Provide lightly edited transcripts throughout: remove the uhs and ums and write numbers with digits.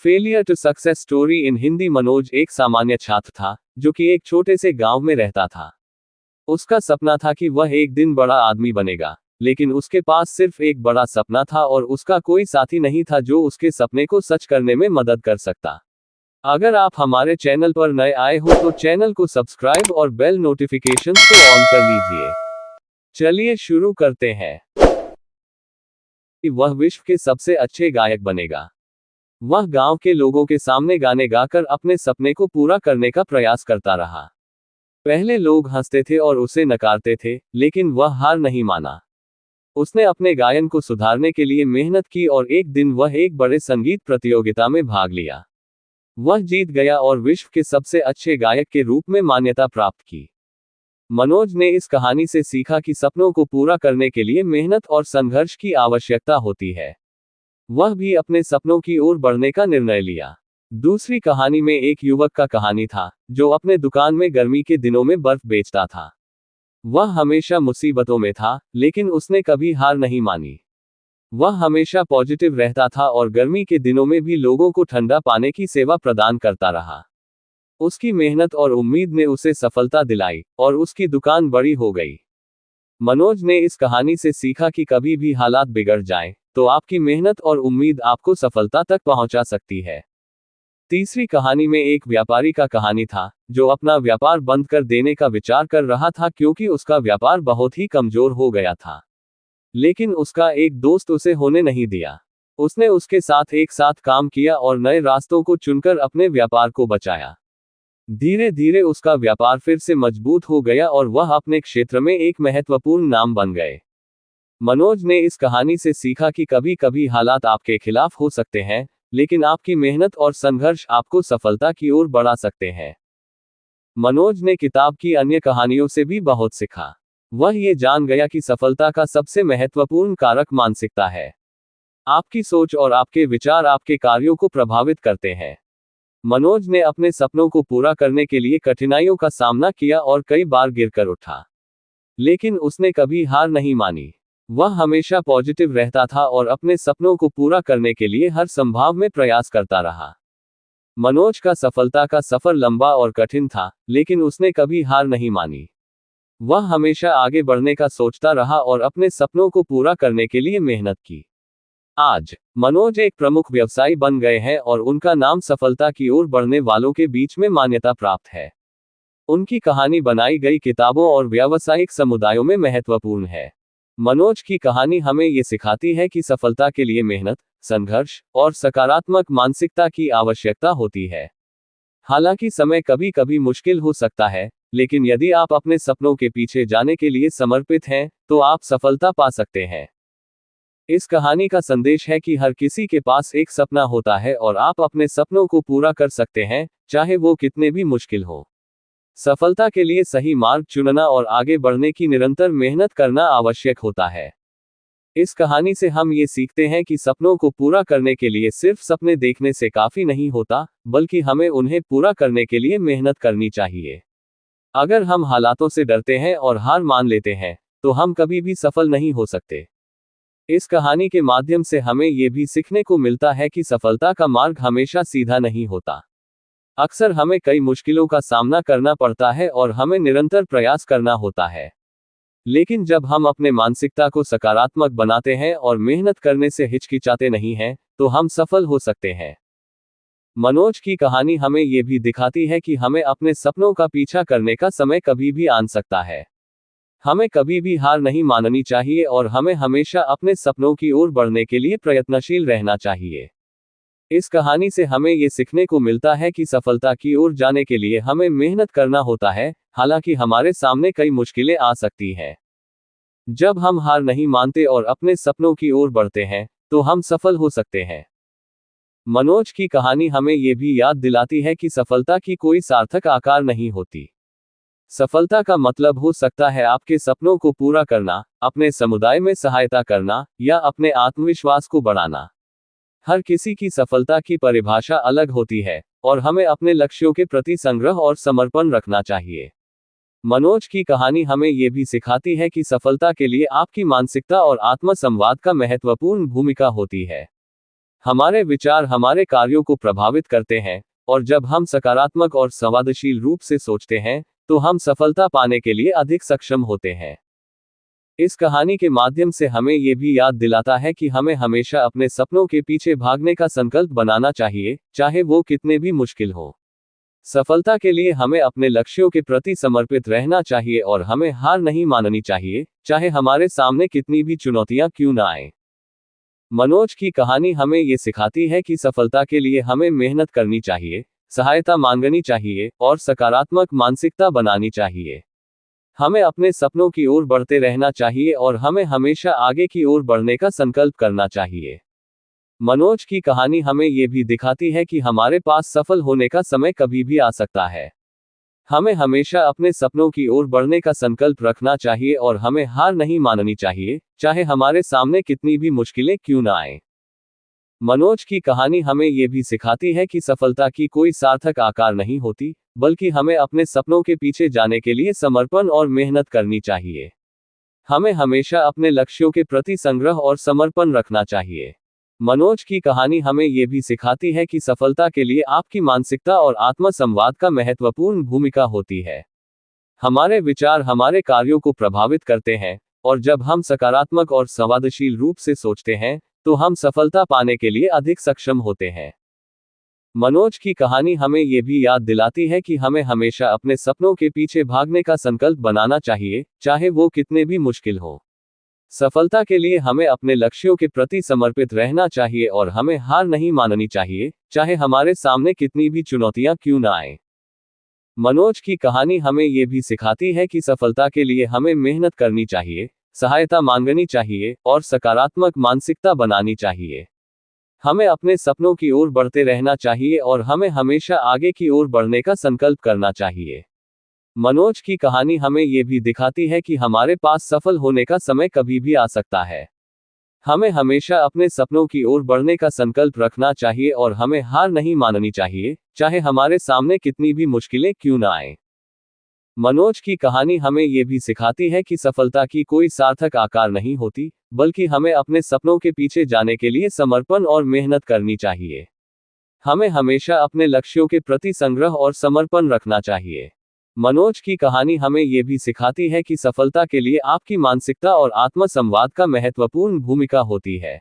Failure to success story in Hindi. Manoj एक सामान्य छात्र था, जो कि एक छोटे से गांव में रहता था। उसका सपना था कि वह एक दिन बड़ा आदमी बनेगा, लेकिन उसके पास सिर्फ एक बड़ा सपना था और उसका कोई साथी नहीं था जो उसके सपने को सच करने में मदद कर सकता। अगर आप हमारे चैनल पर नए आए हो तो चैनल को सब्सक्राइब और बेल नोटिफिकेशंस को ऑन कर लीजिए। चलिए शुरू करते हैं। वह विश्व के सबसे अच्छे गायक बनेगा। वह गांव के लोगों के सामने गाने गाकर अपने सपने को पूरा करने का प्रयास करता रहा। पहले लोग हंसते थे और उसे नकारते थे, लेकिन वह हार नहीं माना। उसने अपने गायन को सुधारने के लिए मेहनत की और एक दिन वह एक बड़े संगीत प्रतियोगिता में भाग लिया। वह जीत गया और विश्व के सबसे अच्छे गायक के रूप में मान्यता प्राप्त की। मनोज ने इस कहानी से सीखा कि सपनों को पूरा करने के लिए मेहनत और संघर्ष की आवश्यकता होती है। वह भी अपने सपनों की ओर बढ़ने का निर्णय लिया। दूसरी कहानी में एक युवक का कहानी था, जो अपने दुकान में गर्मी के दिनों में बर्फ बेचता था। वह हमेशा मुसीबतों में था, लेकिन उसने कभी हार नहीं मानी। वह हमेशा पॉजिटिव रहता था और गर्मी के दिनों में भी लोगों को ठंडा पाने की सेवा प्रदान करता रहा। उसकी मेहनत और उम्मीद ने उसे सफलता दिलाई, और उसकी दुकान बड़ी हो गई। मनोज ने इस कहानी से सीखा कि कभी भी हालात बिगड़ जाएं, तो आपकी मेहनत और उम्मीद आपको सफलता तक पहुंचा सकती है। तीसरी कहानी में एक व्यापारी का कहानी था, जो अपना व्यापार बंद कर देने का विचार कर रहा था क्योंकि उसका व्यापार बहुत ही कमजोर हो गया था। लेकिन उसका एक दोस्त उसे होने नहीं दिया। उसने उसके साथ एक साथ काम किया और नए रास्तों को चुनकर अपने व्यापार को बचाया। धीरे धीरे उसका व्यापार फिर से मजबूत हो गया और वह अपने क्षेत्र में एक महत्वपूर्ण नाम बन गए। मनोज ने इस कहानी से सीखा कि कभी कभी हालात आपके खिलाफ हो सकते हैं, लेकिन आपकी मेहनत और संघर्ष आपको सफलता की ओर बढ़ा सकते हैं। मनोज ने किताब की अन्य कहानियों से भी बहुत सीखा। वह ये जान गया कि सफलता का सबसे महत्वपूर्ण कारक मानसिकता है। आपकी सोच और आपके विचार आपके कार्यों को प्रभावित करते हैं। मनोज ने अपने सपनों को पूरा करने के लिए कठिनाइयों का सामना किया और कई बार गिरकर उठा, लेकिन उसने कभी हार नहीं मानी। वह हमेशा पॉजिटिव रहता था और अपने सपनों को पूरा करने के लिए हर संभव में प्रयास करता रहा। मनोज का सफलता का सफर लंबा और कठिन था, लेकिन उसने कभी हार नहीं मानी। वह हमेशा आगे बढ़ने का सोचता रहा और अपने सपनों को पूरा करने के लिए मेहनत की। आज मनोज एक प्रमुख व्यवसायी बन गए हैं और उनका नाम सफलता की ओर बढ़ने वालों के बीच में मान्यता प्राप्त है। उनकी कहानी बनाई गई किताबों और व्यावसायिक समुदायों में महत्वपूर्ण है। मनोज की कहानी हमें ये सिखाती है कि सफलता के लिए मेहनत, संघर्ष और सकारात्मक मानसिकता की आवश्यकता होती है। हालांकि समय कभी कभी मुश्किल हो सकता है, लेकिन यदि आप अपने सपनों के पीछे जाने के लिए समर्पित हैं, तो आप सफलता पा सकते हैं। इस कहानी का संदेश है कि हर किसी के पास एक सपना होता है और आप अपने सपनों को पूरा कर सकते हैं, चाहे वो कितने भी मुश्किल हो। सफलता के लिए सही मार्ग चुनना और आगे बढ़ने की निरंतर मेहनत करना आवश्यक होता है। इस कहानी से हम ये सीखते हैं कि सपनों को पूरा करने के लिए सिर्फ सपने देखने से काफी नहीं होता, बल्कि हमें उन्हें पूरा करने के लिए मेहनत करनी चाहिए। अगर हम हालातों से डरते हैं और हार मान लेते हैं, तो हम कभी भी सफल नहीं हो सकते। इस कहानी के माध्यम से हमें ये भी सीखने को मिलता है कि सफलता का मार्ग हमेशा सीधा नहीं होता। अक्सर हमें कई मुश्किलों का सामना करना पड़ता है और हमें निरंतर प्रयास करना होता है। लेकिन जब हम अपने मानसिकता को सकारात्मक बनाते हैं और मेहनत करने से हिचकिचाते नहीं हैं, तो हम सफल हो सकते हैं। मनोज की कहानी हमें ये भी दिखाती है कि हमें अपने सपनों का पीछा करने का समय कभी भी आ सकता है। हमें कभी भी हार नहीं माननी चाहिए और हमें हमेशा अपने सपनों की ओर बढ़ने के लिए प्रयत्नशील रहना चाहिए। इस कहानी से हमें ये सीखने को मिलता है कि सफलता की ओर जाने के लिए हमें मेहनत करना होता है, हालांकि हमारे सामने कई मुश्किलें आ सकती हैं। जब हम हार नहीं मानते और अपने सपनों की ओर बढ़ते हैं, तो हम सफल हो सकते हैं। मनोज की कहानी हमें ये भी याद दिलाती है कि सफलता की कोई सार्थक आकार नहीं होती। सफलता का मतलब हो सकता है आपके सपनों को पूरा करना, अपने समुदाय में सहायता करना, या अपने आत्मविश्वास को बढ़ाना। हर किसी की सफलता की परिभाषा अलग होती है, और हमें अपने लक्ष्यों के प्रति संग्रह और समर्पण रखना चाहिए। मनोज की कहानी हमें ये भी सिखाती है कि सफलता के लिए आपकी मानसिकता और आत्म संवाद का महत्वपूर्ण भूमिका होती है। हमारे विचार हमारे कार्यों को प्रभावित करते हैं, और जब हम सकारात्मक और संवादशील रूप से सोचते हैं, तो हम सफलता पाने के लिए अधिक सक्षम होते हैं। इस कहानी के माध्यम से हमें यह भी याद दिलाता है कि हमें हमेशा अपने सपनों के पीछे भागने का संकल्प बनाना चाहिए, चाहे वो कितने भी मुश्किल हो। सफलता के लिए हमें अपने लक्ष्यों के प्रति समर्पित रहना चाहिए और हमें हार नहीं माननी चाहिए, चाहे हमारे सामने कितनी भी चुनौतियां क्यों ना आए। मनोज की कहानी हमें ये सिखाती है कि सफलता के लिए हमें मेहनत करनी चाहिए, सहायता मांगनी चाहिए और सकारात्मक मानसिकता बनानी चाहिए। हमें अपने सपनों की ओर बढ़ते रहना चाहिए और हमें हमेशा आगे की ओर बढ़ने का संकल्प करना चाहिए। मनोज की कहानी हमें यह भी दिखाती है कि हमारे पास सफल होने का समय कभी भी आ सकता है। हमें हमेशा अपने सपनों की ओर बढ़ने का संकल्प रखना चाहिए और हमें हार नहीं माननी चाहिए, चाहे हमारे सामने कितनी भी मुश्किलें क्यों ना आए। मनोज की कहानी हमें यह भी सिखाती है कि सफलता की कोई सार्थक आकार नहीं होती, बल्कि हमें अपने सपनों के पीछे जाने के लिए समर्पण और मेहनत करनी चाहिए। हमें हमेशा अपने लक्ष्यों के प्रति संग्रह और समर्पण रखना चाहिए। मनोज की कहानी हमें यह भी सिखाती है कि सफलता के लिए आपकी मानसिकता और आत्म संवाद का महत्वपूर्ण भूमिका होती है। हमारे विचार हमारे कार्यों को प्रभावित करते हैं, और जब हम सकारात्मक और संवादशील रूप से सोचते हैं, तो हम सफलता पाने के लिए अधिक सक्षम होते हैं। मनोज की कहानी हमें यह भी याद दिलाती है कि हमें हमेशा अपने सपनों के पीछे भागने का संकल्प बनाना चाहिए, चाहे वो कितने भी मुश्किल हो। सफलता के लिए हमें अपने लक्ष्यों के प्रति समर्पित रहना चाहिए और हमें हार नहीं माननी चाहिए, चाहे हमारे सामने कितनी भी चुनौतियां क्यों ना आए। मनोज की कहानी हमें यह भी सिखाती है कि सफलता के लिए हमें मेहनत करनी चाहिए, सहायता मांगनी चाहिए और सकारात्मक मानसिकता बनानी चाहिए। हमें अपने सपनों की ओर बढ़ते रहना चाहिए और हमें हमेशा आगे की ओर बढ़ने का संकल्प करना चाहिए। मनोज की कहानी हमें यह भी दिखाती है कि हमारे पास सफल होने का समय कभी भी आ सकता है। हमें हमेशा अपने सपनों की ओर बढ़ने का संकल्प रखना चाहिए और हमें हार नहीं माननी चाहिए, चाहे हमारे सामने कितनी भी मुश्किलें क्यों ना आए। मनोज की कहानी हमें यह भी सिखाती है कि सफलता की कोई सार्थक आकार नहीं होती, बल्कि हमें अपने सपनों के पीछे जाने के लिए समर्पण और मेहनत करनी चाहिए। हमें हमेशा अपने लक्ष्यों के प्रति संग्रह और समर्पण रखना चाहिए। मनोज की कहानी हमें यह भी सिखाती है कि सफलता के लिए आपकी मानसिकता और आत्म संवाद का महत्वपूर्ण भूमिका होती है।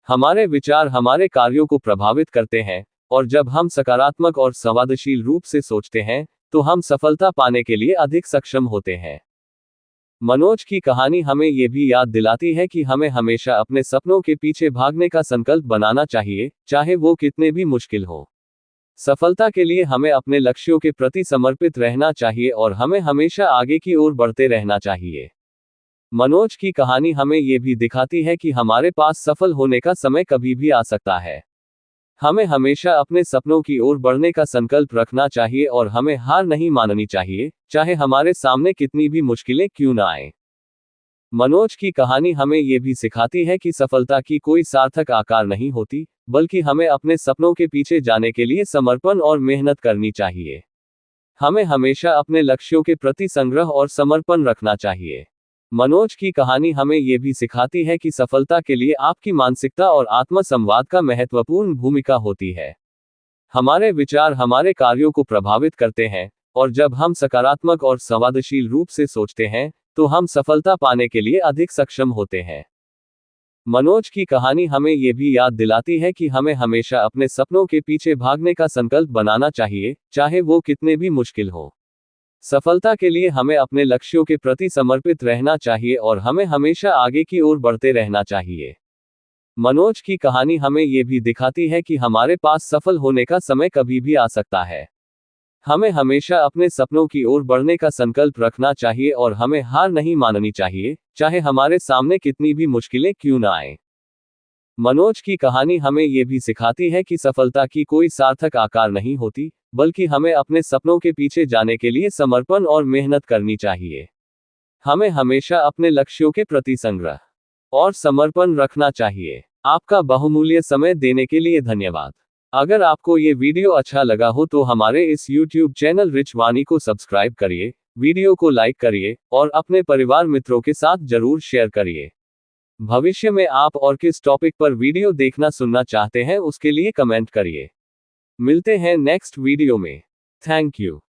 हमारे विचार हमारे कार्यों को प्रभावित करते हैं, और जब हम सकारात्मक और संवादशील रूप से सोचते हैं, तो हम सफलता पाने के लिए अधिक सक्षम होते हैं। मनोज की कहानी हमें यह भी याद दिलाती है कि हमें हमेशा अपने सपनों के पीछे भागने का संकल्प बनाना चाहिए, चाहे वो कितने भी मुश्किल हो। सफलता के लिए हमें अपने लक्ष्यों के प्रति समर्पित रहना चाहिए और हमें हमेशा आगे की ओर बढ़ते रहना चाहिए। मनोज की कहानी हमें यह भी दिखाती है कि हमारे पास सफल होने का समय कभी भी आ सकता है। हमें हमेशा अपने सपनों की ओर बढ़ने का संकल्प रखना चाहिए और हमें हार नहीं माननी चाहिए, चाहे हमारे सामने कितनी भी मुश्किलें क्यों ना आए। मनोज की कहानी हमें यह भी सिखाती है कि सफलता की कोई सार्थक आकार नहीं होती, बल्कि हमें अपने सपनों के पीछे जाने के लिए समर्पण और मेहनत करनी चाहिए। हमें हमेशा अपने लक्ष्यों के प्रति संग्रह और समर्पण रखना चाहिए। मनोज की कहानी हमें यह भी सिखाती है कि सफलता के लिए आपकी मानसिकता और आत्म संवाद का महत्वपूर्ण भूमिका होती है। हमारे विचार हमारे कार्यों को प्रभावित करते हैं, और जब हम सकारात्मक और संवादशील रूप से सोचते हैं, तो हम सफलता पाने के लिए अधिक सक्षम होते हैं। मनोज की कहानी हमें यह भी याद दिलाती है कि हमें हमेशा अपने सपनों के पीछे भागने का संकल्प बनाना चाहिए, चाहे वो कितने भी मुश्किल हो। सफलता के लिए हमें अपने लक्ष्यों के प्रति समर्पित रहना चाहिए और हमें हमेशा आगे की ओर बढ़ते रहना चाहिए। मनोज की कहानी हमें यह भी दिखाती है कि हमारे पास सफल होने का समय कभी भी आ सकता है। हमें हमेशा अपने सपनों की ओर बढ़ने का संकल्प रखना चाहिए और हमें हार नहीं माननी चाहिए, चाहे हमारे सामने कितनी भी मुश्किलें क्यों ना आए। मनोज की कहानी हमें यह भी सिखाती है कि सफलता की कोई सार्थक आकार नहीं होती, बल्कि हमें अपने सपनों के पीछे जाने के लिए समर्पण और मेहनत करनी चाहिए। हमें हमेशा अपने लक्ष्यों के प्रति संग्रह और समर्पण रखना चाहिए। आपका बहुमूल्य समय देने के लिए धन्यवाद। अगर आपको ये वीडियो अच्छा लगा हो तो हमारे इस YouTube चैनल रिच वाणी को सब्सक्राइब करिए, वीडियो को लाइक करिए और अपने परिवार मित्रों के साथ जरूर शेयर करिए। भविष्य में आप और किस टॉपिक पर वीडियो देखना सुनना चाहते हैं उसके लिए कमेंट करिए। मिलते हैं नेक्स्ट वीडियो में। Thank you.